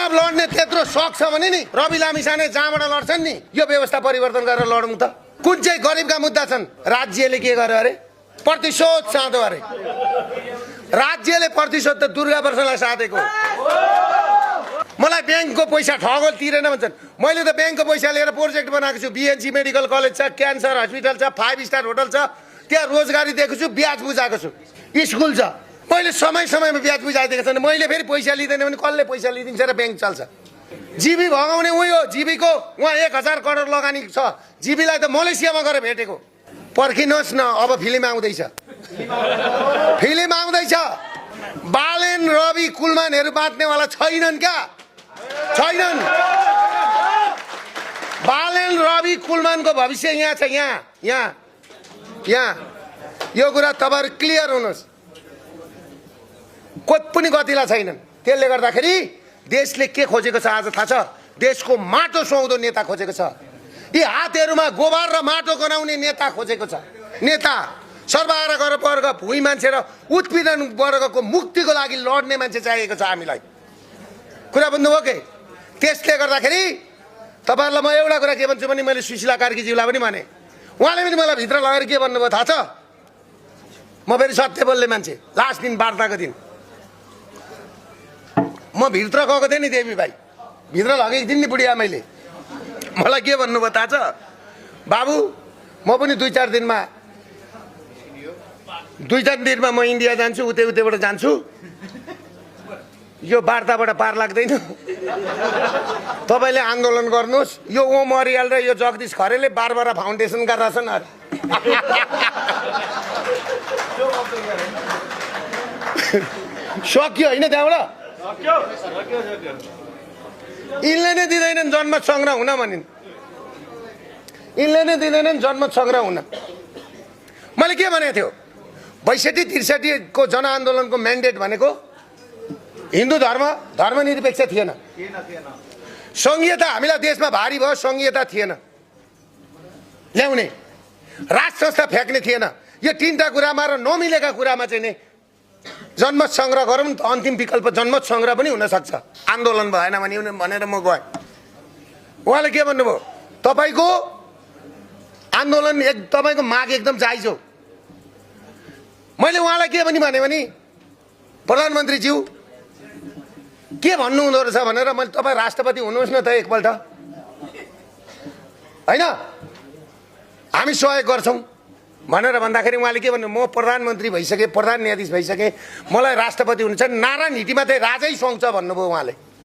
चुनाव लड्ने त्यत्रो सक छ भने नि रवि लामिछाने जहाँबाट लड्छन् नि यो व्यवस्था परिवर्तन गरेर लडौँ त। कुन चाहिँ गरिबका मुद्दा छन् राज्यले के गर्यो अरे प्रतिशोध साधो अरे। राज्यले प्रतिशोध त दुर्गा प्रसादलाई साधेको। मलाई ब्याङ्कको पैसा ठगो तिरेन भन्छन्। मैले त ब्याङ्कको पैसा लिएर प्रोजेक्ट बनाएको छु। बीएनसी मेडिकल कलेज छ, क्यान्सर हस्पिटल छ, 5 स्टार होटल छ, त्यहाँ रोजगारी दिएको छु, ब्याज बुझाएको छु। स्कुल छ, मैले समयमा ब्याज बुझाइदिएको छैन। मैले फेरि पैसा लिँदैन भने कसले पैसा लिइदिन्छ र ब्याङ्क चल्छ। जीवी भगाउने उही हो। जीवीको उहाँ 1000 करोड लगानी छ। जीवीलाई त मलेसियामा गएर भेटेको। पर्खिनुहोस् न, अब फिल्म आउँदैछ। फिल्म आउँदैछ। बालेन रवि कुलमानहरू बाँच्नेवाला छैनन् क्या? छैनन्। बालेन रवि कुलमानको भविष्य यहाँ छ। यहाँ यो कुरा तपाईहरु क्लियर हुनुहोस्। कोही पनि गतिला छैनन्। त्यसले गर्दाखेरि देशले के खोजेको छ आज थाहा छ? देशको माटो सुहाउँदो नेता खोजेको छ। यी हातहरुमा गोबर र माटो गनाउने नेता खोजेको छ। नेता सर्वहारा वर्ग, भुइँ मान्छे र उत्पीडन वर्गको मुक्तिको लागि लड्ने मान्छे चाहिएको छ हामीलाई। कुरा बुझ्नुभयो के? त्यसले गर्दाखेरि तपाईहरुलाई म एउटा कुरा के भन्छु भने मैले सुशीला कार्कीज्यूलाई पनि भने, उहाँले पनि मलाई भित्र लगेर के भन्नुभयो थाहा छ? म फेरि सत्य बोल्ने मान्छे। लास्ट दिन वार्ताको दिन म भित्र गएको थिएँ नि देवी भाइ, भित्र लगेको थिएँ नि बुढी आमैले। मलाई के भन्नुभयो थाहा छ? बाबु म पनि 2-4 दिनमा म इन्डिया जान्छु, उतैबाट जान्छु। यो वार्ताबाट पार लाग्दैन। तपाईले आन्दोलन गर्नुहोस्। यो ओम अरियाल र यो जगदीश खरेलले बारबारा फाउन्डेसनका रहेछन् अरे। सक्यो होइन? त्यहाँबाट यिनले नै दिँदैनन् जनमत संग्रह हुन भनिन्। यिनले नै दिँदैनन् जनमत संग्रह हुन। मैले के भनेको थियो? 62-63 को जनआन्दोलनको म्यान्डेट भनेको हिन्दू धर्मनिरपेक्ष थिएन। संघीयता हामीलाई देशमा भारी भयो, संघीयता थिएन ल्याउने, राज संस्था फ्याँक्ने थिएन। यो 3टा कुरामा र नमिलेका कुरामा चाहिँ नि जनमत संग्रह गरौँ नि त। अन्तिम विकल्प जनमत संग्रह पनि हुन सक्छ। आन्दोलन भएन भनेर म गएँ। उहाँले के भन्नुभयो? तपाईको आन्दोलन तपाईको माग एकदम जायज हो। मैले उहाँलाई के भने प्रधानमन्त्रीज्यू के भन्नु हुँदो रहेछ भनेर मैले, तपाईँ राष्ट्रपति हुनुहोस् न त एकपल्ट, होइन हामी सहयोग गर्छौँ भनेर भन्दाखेरि उहाँले के भन्नु? म प्रधानमन्त्री भइसकेँ, प्रधान न्यायाधीश भइसकेँ, मलाई राष्ट्रपति हुनुहुन्छ, नारायण हिटीमा चाहिँ राजै सुहाउँछ भन्नुभयो उहाँले।